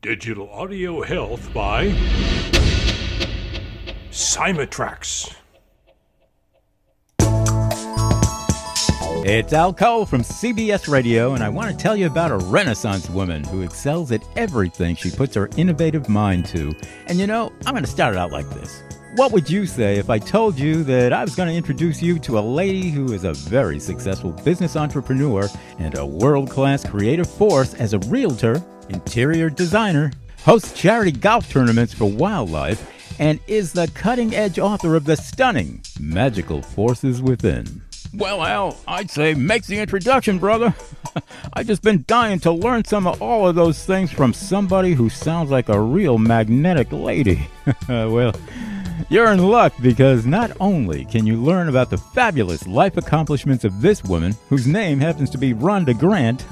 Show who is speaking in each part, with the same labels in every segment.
Speaker 1: Digital audio health by cymatrax.
Speaker 2: It's Al Cole from CBS Radio, and I want to tell you about a Renaissance woman who excels at everything she puts her innovative mind to. And you know, I'm going to start it out like this. What would you say if I told you that I was going to introduce you to a lady who is a very successful business entrepreneur and a world-class creative force as a realtor, interior designer, hosts charity golf tournaments for wildlife, and is the cutting-edge author of the stunning Magical Forces Within? Well, Al, I'd say make the introduction, brother. I've just been dying to learn some of all of those things from somebody who sounds like a real magnetic lady. Well, you're in luck, because not only can you learn about the fabulous life accomplishments of this woman, whose name happens to be Rhonda Grant,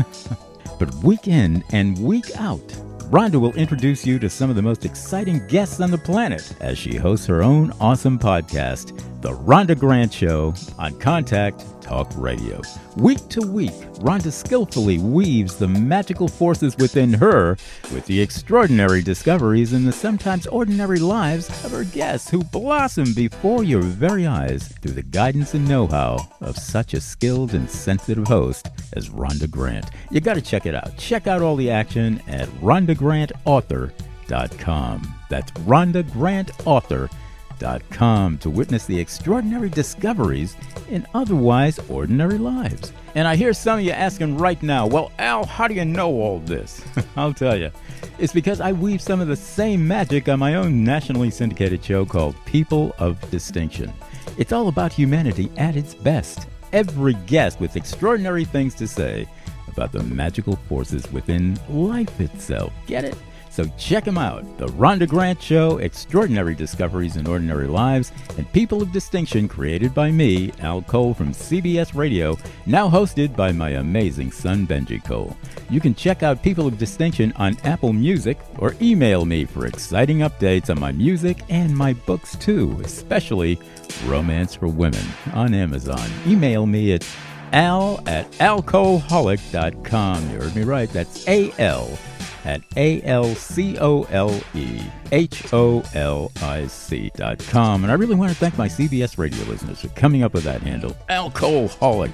Speaker 2: but week in and week out, Rhonda will introduce you to some of the most exciting guests on the planet as she hosts her own awesome podcast, The Rhonda Grant Show, on Contact Talk Radio. Week to week, Rhonda skillfully weaves the magical forces within her with the extraordinary discoveries in the sometimes ordinary lives of her guests, who blossom before your very eyes through the guidance and know-how of such a skilled and sensitive host as Rhonda Grant. You got to check it out. Check out all the action at rhondagrantauthor.com. That's rhondagrantauthor.com to witness the extraordinary discoveries in otherwise ordinary lives. And I hear some of you asking right now, well, Al, how do you know all this? I'll tell you. It's because I weave some of the same magic on my own nationally syndicated show called People of Distinction. It's all about humanity at its best. Every guest with extraordinary things to say about the magical forces within life itself. Get it? So check them out. The Rhonda Grant Show, Extraordinary Discoveries in Ordinary Lives, and People of Distinction, created by me, Al Cole from CBS Radio, now hosted by my amazing son, Benji Cole. You can check out People of Distinction on Apple Music, or email me for exciting updates on my music and my books too, especially Romance for Women on Amazon. Email me at al@alcoholic.com. You heard me right. That's ALCOLEHOLIC.com. And I really want to thank my CBS radio listeners for coming up with that handle, Alcoholic.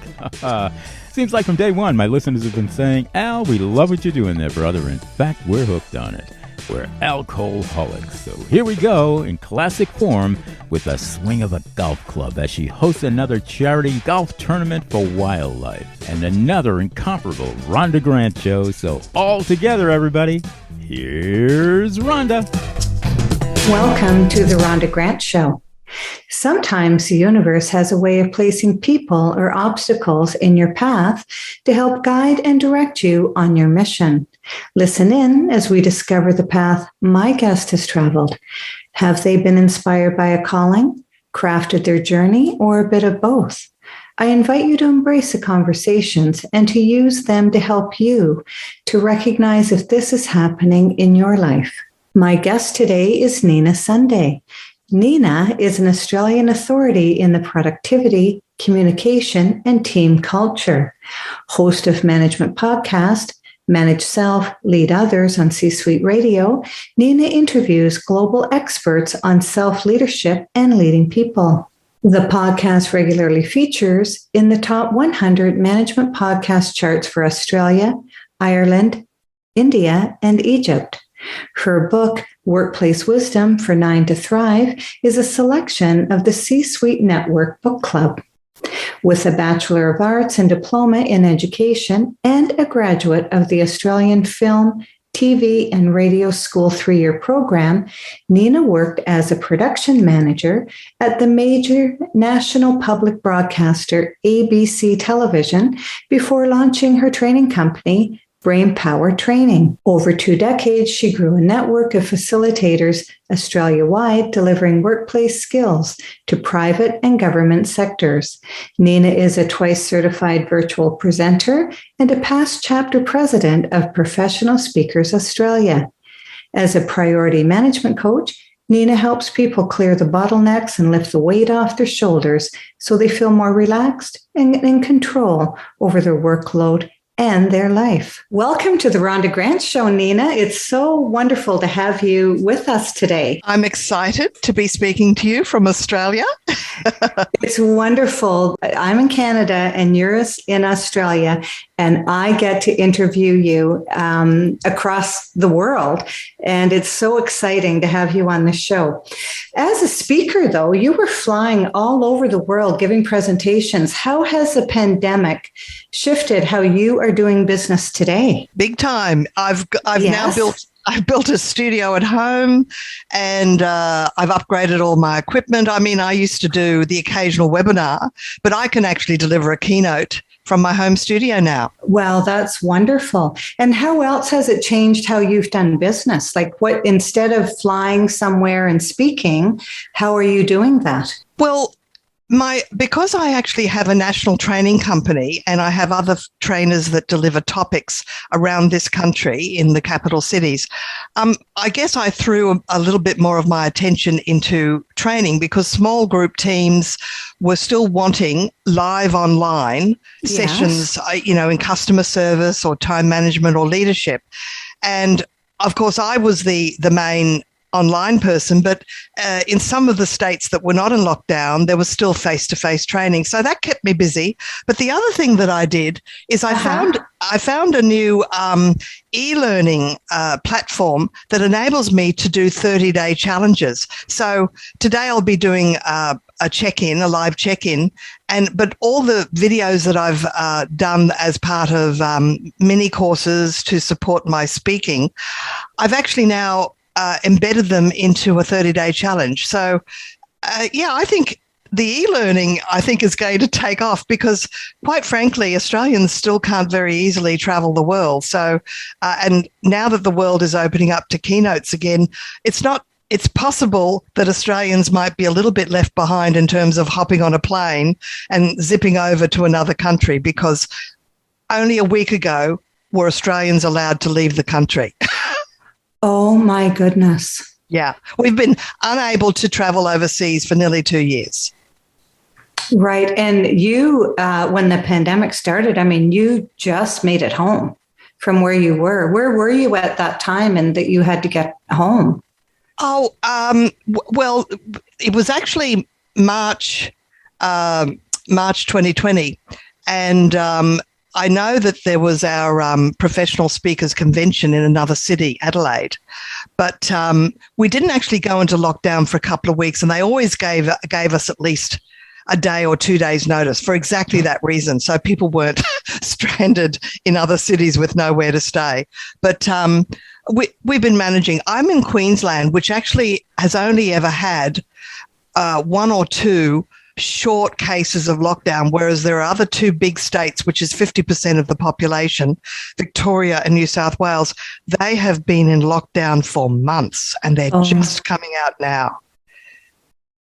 Speaker 2: Seems like from day one, my listeners have been saying, Al, we love what you're doing there, brother. In fact, we're hooked on it. We're alcoholics. So here we go in classic form with a swing of a golf club as she hosts another charity golf tournament for wildlife and another incomparable Rhonda Grant show. So all together, everybody, here's Rhonda.
Speaker 3: Welcome to the Rhonda Grant Show. Sometimes the universe has a way of placing people or obstacles in your path to help guide and direct you on your mission. Listen in as we discover the path my guest has traveled. Have they been inspired by a calling, crafted their journey, or a bit of both? I invite you to embrace the conversations and to use them to help you to recognize if this is happening in your life. My guest today is Ninasunday. Nina is an Australian authority in the productivity, communication, and team culture. Host of management podcast, Manage Self, Lead Others on CSuite Radio, Nina interviews global experts on self-leadership and leading people. The podcast regularly features in the top 100 management podcast charts for Australia, Ireland, India, and Egypt. Her book, Workplace Wisdom for 9 to Thrive, is a selection of the C-Suite Network Book Club. With a Bachelor of Arts and Diploma in Education and a graduate of the Australian Film, TV, and Radio School 3-year program, Nina worked as a production manager at the major national public broadcaster ABC Television before launching her training company, Brain Power Training. Over 2 decades, she grew a network of facilitators Australia-wide, delivering workplace skills to private and government sectors. Nina is a twice certified virtual presenter and a past chapter president of Professional Speakers Australia. As a priority management coach, Nina helps people clear the bottlenecks and lift the weight off their shoulders so they feel more relaxed and in control over their workload and their life. Welcome to the Rhonda Grant Show, Nina. It's so wonderful to have you with us today.
Speaker 4: I'm excited to be speaking to you from Australia.
Speaker 3: It's wonderful. I'm in Canada and you're in Australia, and I get to interview you across the world. And it's so exciting to have you on the show. As a speaker, though, you were flying all over the world giving presentations. How has the pandemic shifted how you are doing business today?
Speaker 4: Big time. I've now built a studio at home, and I've upgraded all my equipment. I mean, I used to do the occasional webinar, but I can actually deliver a keynote from my home studio now.
Speaker 3: Well, that's wonderful. And how else has it changed how you've done business? Like, what, instead of flying somewhere and speaking, how are you doing that?
Speaker 4: Well, because I actually have a national training company and I have other trainers that deliver topics around this country in the capital cities, I guess I threw a little bit more of my attention into training, because small group teams were still wanting live online sessions, in customer service or time management or leadership. And of course, I was the main online person, but in some of the states that were not in lockdown, there was still face-to-face training. So that kept me busy. But the other thing that I did is I found a new e-learning platform that enables me to do 30-day challenges. So today I'll be doing a live check-in, but all the videos that I've done as part of mini courses to support my speaking, I've actually now embedded them into a 30-day challenge. So, I think the e-learning, is going to take off, because, quite frankly, Australians still can't very easily travel the world. So, and now that the world is opening up to keynotes again, it's possible that Australians might be a little bit left behind in terms of hopping on a plane and zipping over to another country, because only a week ago were Australians allowed to leave the country.
Speaker 3: Oh, my goodness.
Speaker 4: Yeah. We've been unable to travel overseas for nearly 2 years.
Speaker 3: Right. And you, when the pandemic started, you just made it home from where you were. Where were you at that time and that you had to get home?
Speaker 4: Oh, well, it was actually March 2020. And I know that there was our professional speakers convention in another city, Adelaide, but we didn't actually go into lockdown for a couple of weeks, and they always gave us at least a day or 2 days notice for exactly that reason, so people weren't stranded in other cities with nowhere to stay. But we've been managing. I'm in Queensland, which actually has only ever had one or two short cases of lockdown, whereas there are other two big states, which is 50% of the population, Victoria and New South Wales. They have been in lockdown for months, and they're just coming out now.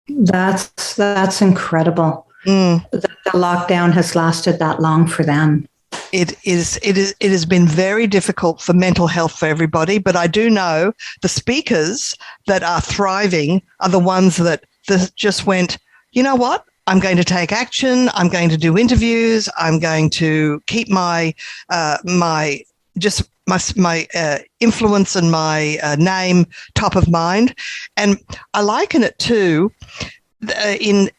Speaker 3: That's incredible. The lockdown has lasted that long for them.
Speaker 4: It has been very difficult for mental health for everybody, but I do know the speakers that are thriving are the ones that just went, you know what? I'm going to take action. I'm going to do interviews. I'm going to keep my influence and my name top of mind. And I liken it to, in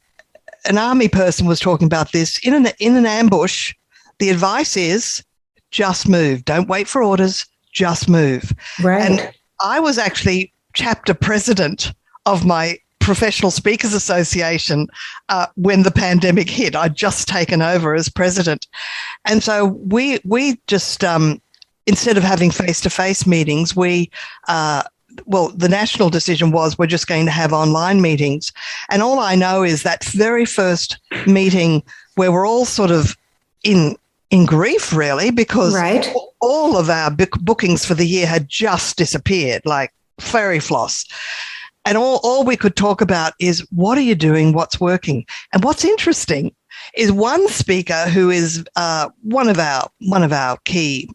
Speaker 4: an army person was talking about this, in an ambush, the advice is just move. Don't wait for orders. Just move.
Speaker 3: Right.
Speaker 4: And I was actually chapter president of my Professional Speakers Association when the pandemic hit. I'd just taken over as president. And so we just, instead of having face-to-face meetings, the national decision was we're just going to have online meetings. And all I know is that very first meeting where we're all sort of in grief, really, because all of our bookings for the year had just disappeared, like fairy floss. And all we could talk about is, what are you doing? What's working? And what's interesting is one speaker who is one of our key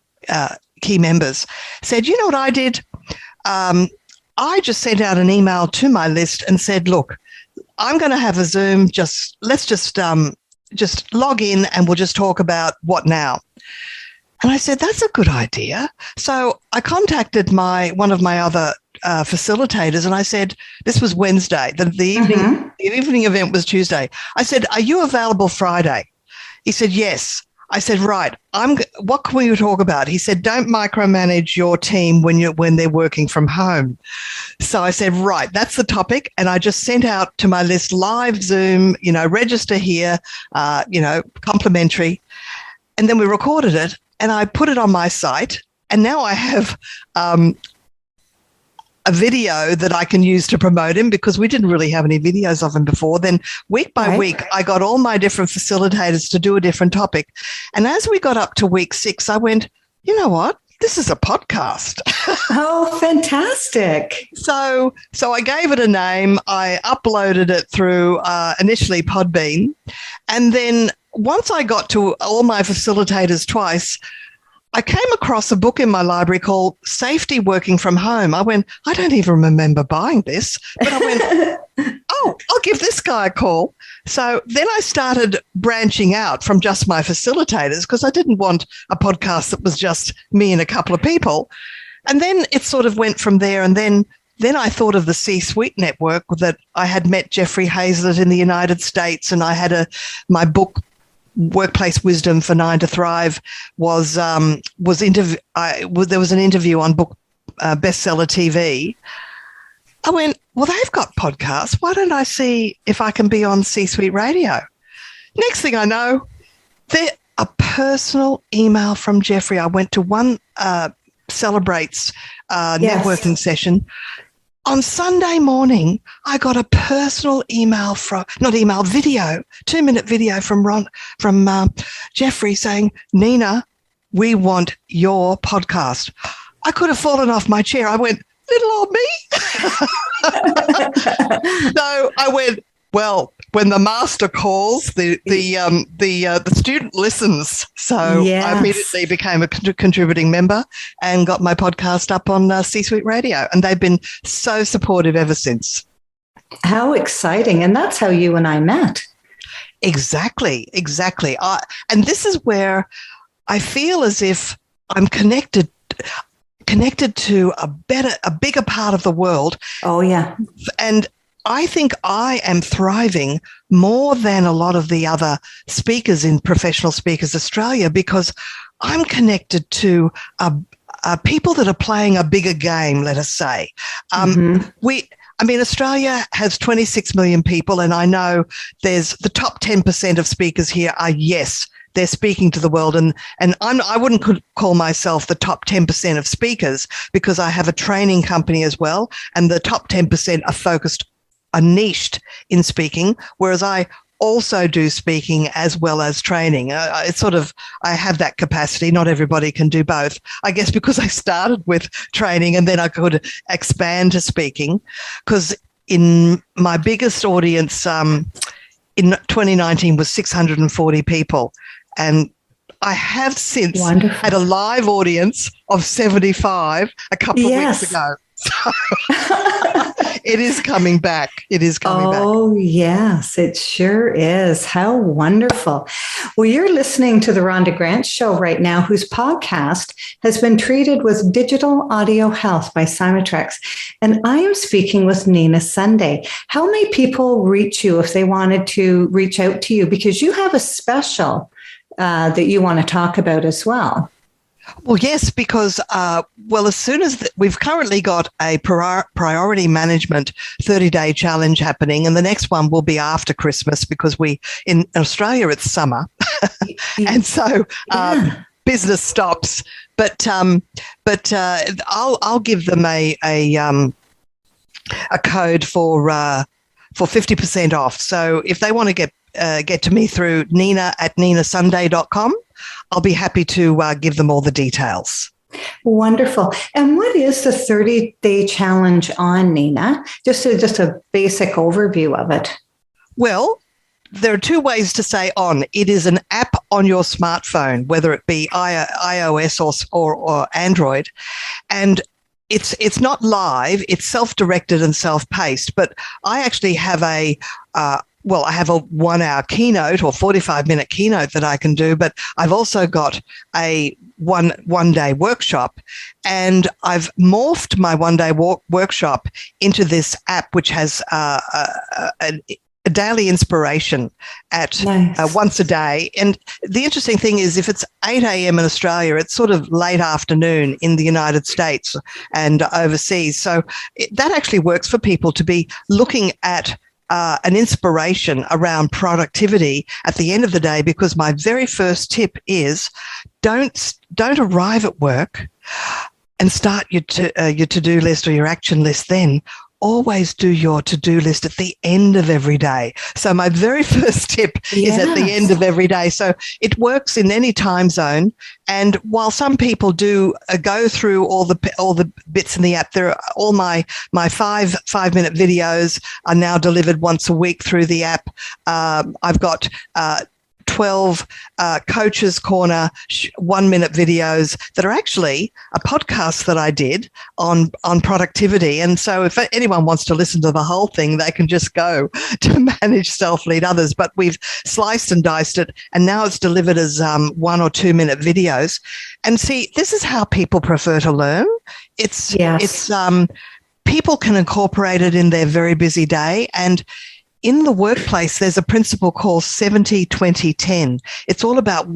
Speaker 4: members said, you know what I did? I just sent out an email to my list and said, look, I'm going to have a Zoom. Let's just log in and we'll just talk about what now. And I said, that's a good idea. So I contacted one of my other facilitators, and I said, this was Wednesday. The evening event was Tuesday. I said, are you available Friday? He said, yes. I said, right, what can we talk about? He said, don't micromanage your team when they're working from home. So I said, right, that's the topic. And I just sent out to my list, live Zoom, register here, complimentary. And then we recorded it and I put it on my site. And now I have a video that I can use to promote him, because we didn't really have any videos of him before. Then week by week, I got all my different facilitators to do a different topic. And as we got up to week 6, I went, you know what? This is a podcast.
Speaker 3: Oh, fantastic.
Speaker 4: So I gave it a name. I uploaded it through initially Podbean. And then once I got to all my facilitators twice, I came across a book in my library called Safety Working from Home. I went, I don't even remember buying this, but I went, oh, I'll give this guy a call. So then I started branching out from just my facilitators, because I didn't want a podcast that was just me and a couple of people. And then it sort of went from there. And then I thought of the CSuite network, that I had met Jeffrey Hazlett in the United States, and I had my book, Workplace Wisdom for 9 to Thrive, there was an interview on book bestseller TV. I went, well, they've got podcasts. Why don't I see if I can be on CSuite Radio? Next thing I know, a personal email from Jeffrey. I went to one Celebrates networking session. On Sunday morning, I got a personal email video, 2-minute video from Jeffrey saying, Nina, we want your podcast. I could have fallen off my chair. I went, little old me. So I went, well, when the master calls, the student listens. So I immediately became a contributing member and got my podcast up on CSuite Radio. And they've been so supportive ever since.
Speaker 3: How exciting. And that's how you and I met.
Speaker 4: Exactly. And this is where I feel as if I'm connected to a bigger part of the world.
Speaker 3: Oh, yeah.
Speaker 4: And I think I am thriving more than a lot of the other speakers in Professional Speakers Australia, because I'm connected to people that are playing a bigger game, let us say. Australia has 26 million people, and I know there's the top 10% of speakers here are, yes, they're speaking to the world. And I wouldn't call myself the top 10% of speakers, because I have a training company as well. And the top 10% are niched in speaking, whereas I also do speaking as well as training. I have that capacity. Not everybody can do both. I guess because I started with training and then I could expand to speaking, because in my biggest audience in 2019 was 640 people. And I have since had a live audience of 75 a couple of weeks ago. So it is coming back.
Speaker 3: Oh, yes, it sure is. How wonderful. Well, you're listening to the Rhonda Grant Show right now, whose podcast has been treated with digital audio health by Cymatrax. And I am speaking with Nina Sunday. How may people reach you if they wanted to reach out to you? Because you have a special that you want to talk about as well.
Speaker 4: Well, yes, because, as soon as we've currently got a priority management 30-day challenge happening, and the next one will be after Christmas, because in Australia, it's summer. And so business stops. But I'll give them a code for 50% off. So if they want to get to me through nina@ninasunday.com, I'll be happy to give them all the details.
Speaker 3: Wonderful. And what is the 30-day challenge on, Nina? Just a basic overview of it.
Speaker 4: Well, there are two ways to say on. It is an app on your smartphone, whether it be iOS or Android. And it's not live, it's self-directed and self-paced, but I actually have a well, I have a 1 hour keynote or 45-minute keynote that I can do, but I've also got a one day workshop, and I've morphed my one day workshop into this app, which has a daily inspiration at once a day. And the interesting thing is, if it's 8 a.m. in Australia, it's sort of late afternoon in the United States and overseas. So that actually works for people to be looking at an inspiration around productivity at the end of the day, because my very first tip is don't arrive at work and start your to-do list or your action list then. Always do your to-do list at the end of every day. So my very first tip is at the end of every day. So it works in any time zone. And while some people do go through all the bits in the app, there are all my 5-minute videos are now delivered once a week through the app. I've got 12 Coaches Corner 1-minute videos that are actually a podcast that I did on productivity. And so if anyone wants to listen to the whole thing, they can just go to Manage Self-Lead Others. But we've sliced and diced it, and now it's delivered as 1 or 2 minute videos. And see, this is how people prefer to learn. It's people can incorporate it in their very busy day. And in the workplace, there's a principle called 70-20-10. It's all about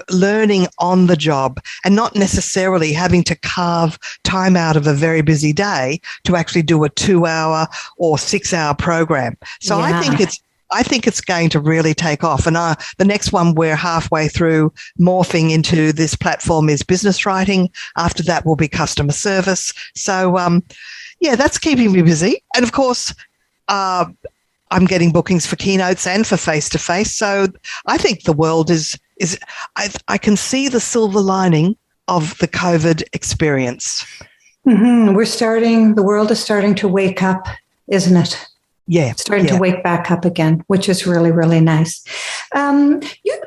Speaker 4: learning on the job and not necessarily having to carve time out of a very busy day to actually do a 2-hour or 6-hour program. So I think it's going to really take off. And the next one we're halfway through morphing into this platform is business writing. After that will be customer service. So, that's keeping me busy. And of course, I'm getting bookings for keynotes and for face-to-face. So I think the world I can see the silver lining of the COVID experience.
Speaker 3: Mm-hmm. The world is starting to wake up, isn't it?
Speaker 4: Yeah.
Speaker 3: Starting to wake back up again, which is really, really nice.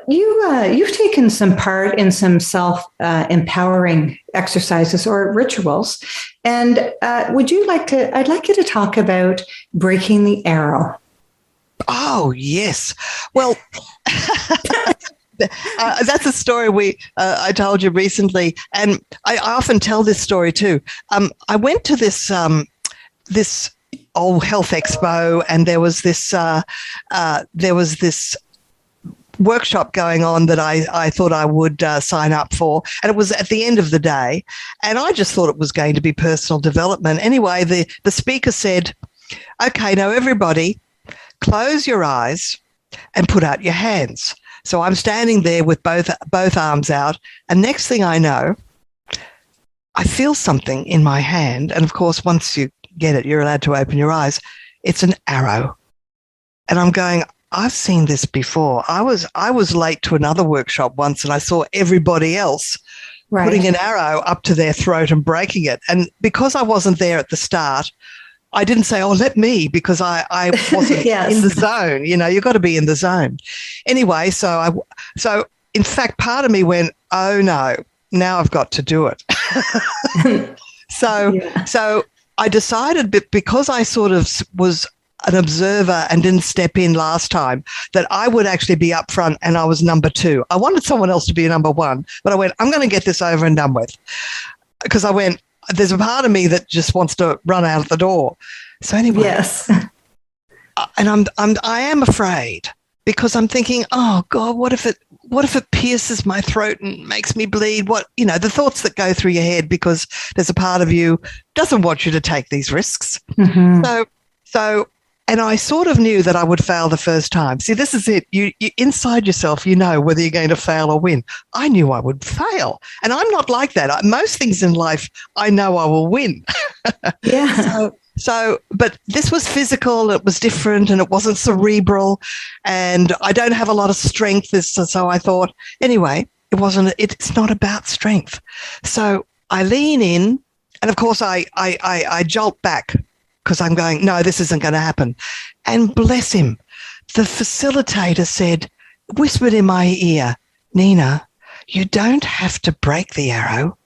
Speaker 3: You've taken some part in some self-empowering exercises or rituals. And I'd like you to talk about breaking the arrow.
Speaker 4: Oh, yes. Well, that's a story I told you recently, and I often tell this story too. I went to this old health expo, and there was this workshop going on that I thought I would sign up for, and it was at the end of the day, and I just thought it was going to be personal development. Anyway, the speaker said, "Okay, now everybody, close your eyes and put out your hands." So I'm standing there with both arms out, and next thing I know, I feel something in my hand. And of course, once you get it, you're allowed to open your eyes. It's an arrow. And I'm going, I've seen this before. I was late to another workshop once, and I saw everybody else putting an arrow up to their throat and breaking it. And because I wasn't there at the start, I didn't say, "Oh, let me," because I wasn't in the zone. You've got to be in the zone. Anyway, so in fact, part of me went, "Oh no, now I've got to do it." So I decided, because I sort of was an observer and didn't step in last time, that I would actually be up front, and I was number 2. I wanted someone else to be number 1, but I went, I'm going to get this over and done with, because I went, there's a part of me that just wants to run out of the door. So anyway, yes, and I am afraid, because I'm thinking, oh God, what if it pierces my throat and makes me bleed? The thoughts that go through your head, because there's a part of you doesn't want you to take these risks. Mm-hmm. So, and I sort of knew that I would fail the first time. See, this is it. You inside yourself, whether you're going to fail or win. I knew I would fail, and I'm not like that. Most things in life, I know I will win. Yeah. But this was physical. It was different, and it wasn't cerebral, and I don't have a lot of strength. So I thought, anyway, it's not about strength. So I lean in, and of course I jolt back, because I'm going, no, this isn't going to happen. And bless him, the facilitator whispered in my ear, "Nina, you don't have to break the arrow.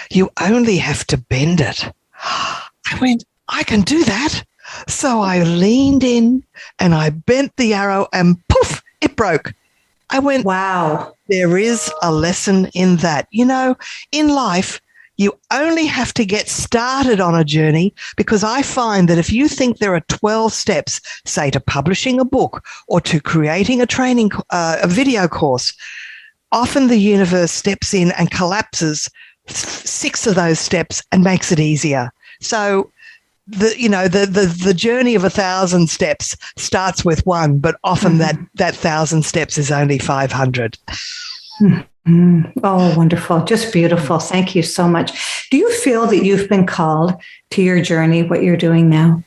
Speaker 4: You only have to bend it." I went, I can do that. So I leaned in and I bent the arrow and poof, it broke. I went,
Speaker 3: wow.
Speaker 4: There is a lesson in that. You know, in life, you only have to get started on a journey, because I find that if you think there are 12 steps, say to publishing a book or to creating a video course, often the universe steps in and collapses 6 of those steps and makes it easier. So the journey of 1,000 steps starts with 1, but often that 1,000 steps is only 500.
Speaker 3: Oh, wonderful. Just beautiful. Thank you so much. Do you feel that you've been called to your journey, what you're doing now?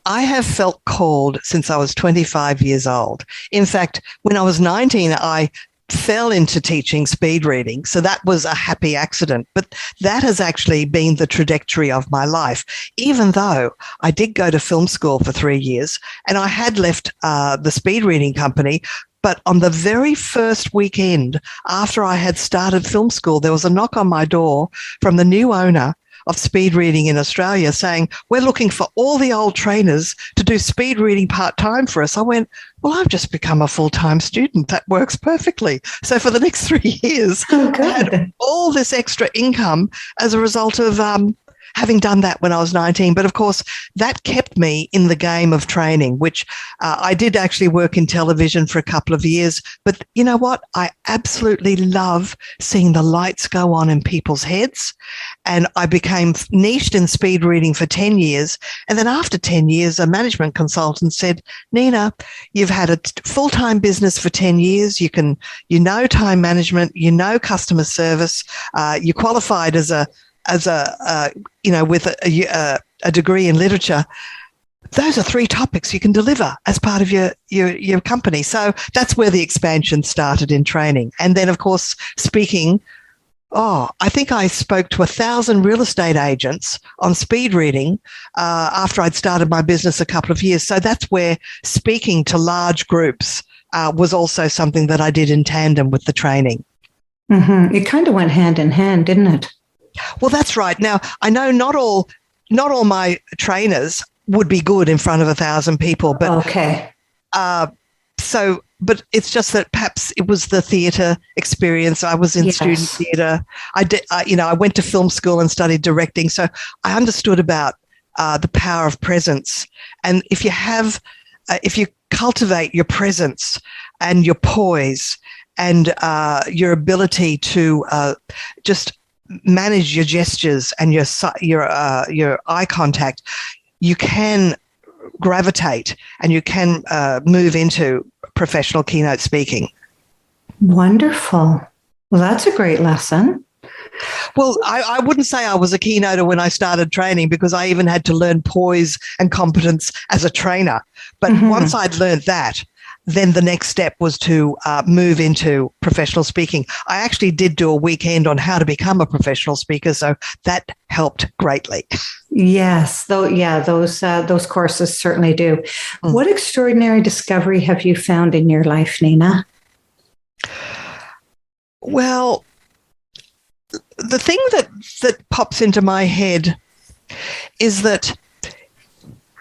Speaker 4: I have felt called since I was 25 years old. In fact, when I was 19, I fell into teaching speed reading. So that was a happy accident. But that has actually been the trajectory of my life, even though I did go to film school for 3 years and I had left the speed reading company. But on the very first weekend after I had started film school, there was a knock on my door from the new owner of speed reading in Australia saying, we're looking for all the old trainers to do speed reading part-time for us. I went, well, I've just become a full-time student. That works perfectly. So for the next 3 years, I had all this extra income as a result of having done that when I was 19. But of course, that kept me in the game of training, which I did actually work in television for a couple of years. But you know what? I absolutely love seeing the lights go on in people's heads. And I became niched in speed reading for 10 years. And then after 10 years, a management consultant said, Nina, you've had a full-time business for 10 years. You know time management, you know customer service, you qualified with a degree in literature. Those are 3 topics you can deliver as part of your company. So that's where the expansion started in training. And then, of course, speaking. I think I spoke to 1,000 real estate agents on speed reading after I'd started my business a couple of years. So that's where speaking to large groups was also something that I did in tandem with the training.
Speaker 3: Mm-hmm. It kind of went hand in hand, didn't it?
Speaker 4: Well, that's right. Now, I know not all my trainers would be good in front of 1,000 people, but
Speaker 3: okay.
Speaker 4: But it's just that perhaps it was the theatre experience. I was in student theatre. I went to film school and studied directing, so I understood about the power of presence. And if you cultivate your presence and your poise and your ability to just manage your gestures and your eye contact, you can gravitate and you can move into professional keynote speaking.
Speaker 3: Wonderful. Well, that's a great lesson.
Speaker 4: Well, I wouldn't say I was a keynoter when I started training, because I even had to learn poise and competence as a trainer. But once I'd learned that, then the next step was to move into professional speaking. I actually did do a weekend on how to become a professional speaker, so that helped greatly.
Speaker 3: Yes, those courses certainly do. What extraordinary discovery have you found in your life, Nina?
Speaker 4: Well, the thing that pops into my head is that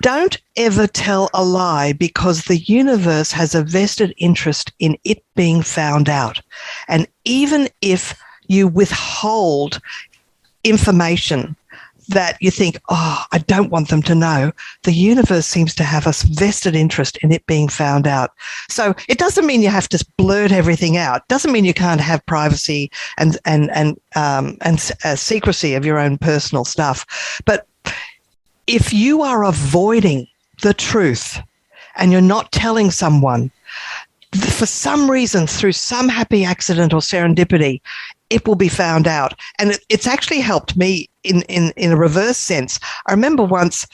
Speaker 4: don't ever tell a lie, because the universe has a vested interest in it being found out. And even if you withhold information that you think, I don't want them to know, the universe seems to have a vested interest in it being found out. So it doesn't mean you have to blurt everything out. Doesn't mean you can't have privacy and secrecy of your own personal stuff. But if you are avoiding the truth and you're not telling someone, for some reason, through some happy accident or serendipity, it will be found out. And it's actually helped me in a reverse sense. I remember once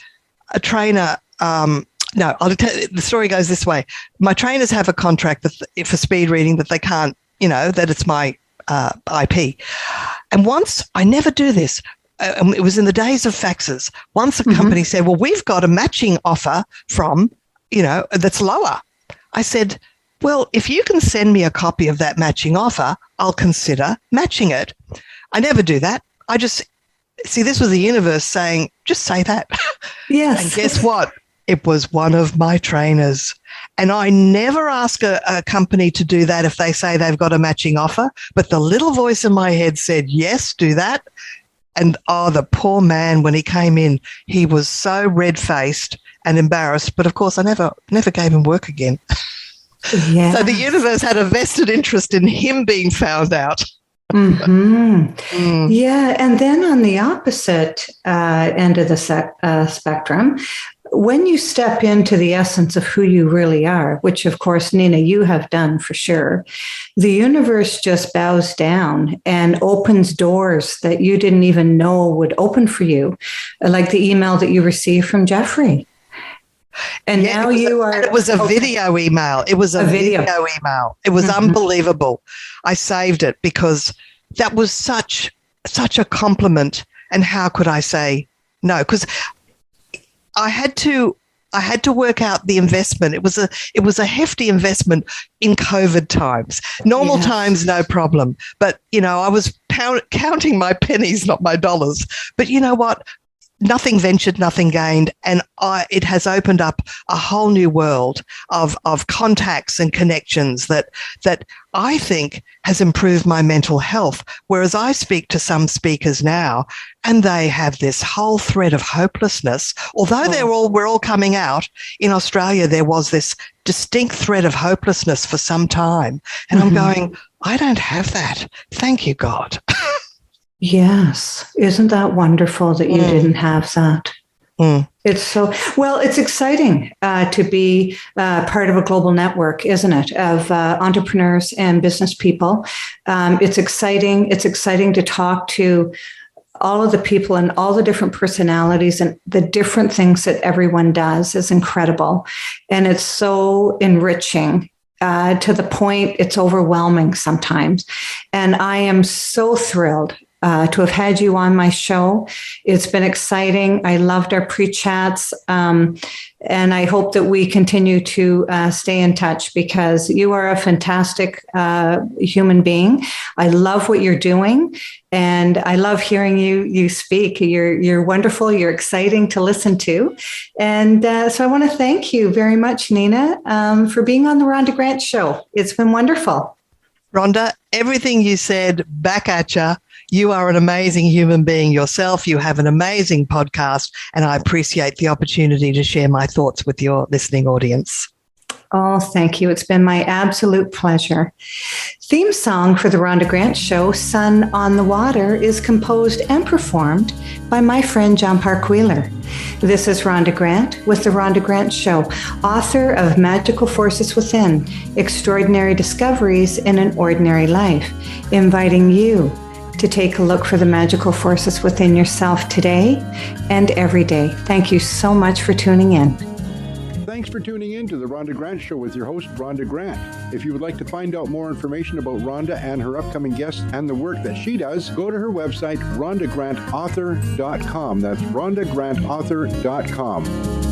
Speaker 4: a trainer, I'll tell you, the story goes this way. My trainers have a contract for speed reading that they can't, that it's my IP. And once, I never do this, it was in the days of faxes. Once a company said, well, we've got a matching offer from, that's lower. I said, well, if you can send me a copy of that matching offer, I'll consider matching it. I never do that. I just, this was the universe saying, just say that.
Speaker 3: Yes.
Speaker 4: And guess what? It was one of my trainers. And I never ask a company to do that if they say they've got a matching offer. But the little voice in my head said, yes, do that. And the poor man, when he came in, he was so red-faced and embarrassed. But of course, I never gave him work again.
Speaker 3: Yeah.
Speaker 4: So the universe had a vested interest in him being found out.
Speaker 3: Mm-hmm. Yeah. And then on the opposite end of the spectrum, when you step into the essence of who you really are, which of course, Nina, you have done for sure, the universe just bows down and opens doors that you didn't even know would open for you, like the email that you received from Jeffrey. And now it was a video email. It was a video email. It was unbelievable. I saved it because that was such a compliment. And how could I say no? Because I had to work out the investment. It was a hefty investment in COVID times. Normal times, no problem. But, I was counting my pennies, not my dollars. But you know what? Nothing ventured, nothing gained. And it has opened up a whole new world of contacts and connections that I think has improved my mental health. Whereas I speak to some speakers now and they have this whole thread of hopelessness. Although we're all coming out, in Australia, there was this distinct thread of hopelessness for some time. And I'm going, I don't have that. Thank you, God. Yes. Isn't that wonderful that you didn't have that? It's it's exciting to be part of a global network, isn't it, of entrepreneurs and business people. It's exciting. It's exciting to talk to all of the people and all the different personalities and the different things that everyone does is incredible. And it's so enriching. To the point it's overwhelming sometimes. And I am so thrilled to have had you on my show. It's been exciting. I loved our pre-chats. And I hope that we continue to stay in touch because you are a fantastic human being. I love what you're doing. And I love hearing you speak. You're wonderful. You're exciting to listen to. And so I want to thank you very much, Nina, for being on the Rhonda Grant Show. It's been wonderful.
Speaker 4: Rhonda, everything you said, back at you. You are an amazing human being yourself. You have an amazing podcast, and I appreciate the opportunity to share my thoughts with your listening audience.
Speaker 3: Oh, thank you. It's been my absolute pleasure. Theme song for the Rhonda Grant Show, Sun on the Water, is composed and performed by my friend John Park Wheeler. This is Rhonda Grant with the Rhonda Grant Show, author of Magical Forces Within, Extraordinary Discoveries in an Ordinary Life, inviting you to take a look for the magical forces within yourself today and every day. Thank you so much for tuning in.
Speaker 5: Thanks for tuning in to the Rhonda Grant Show with your host, Rhonda Grant. If you would like to find out more information about Rhonda and her upcoming guests and the work that she does, go to her website, rhondagrantauthor.com. That's rhondagrantauthor.com.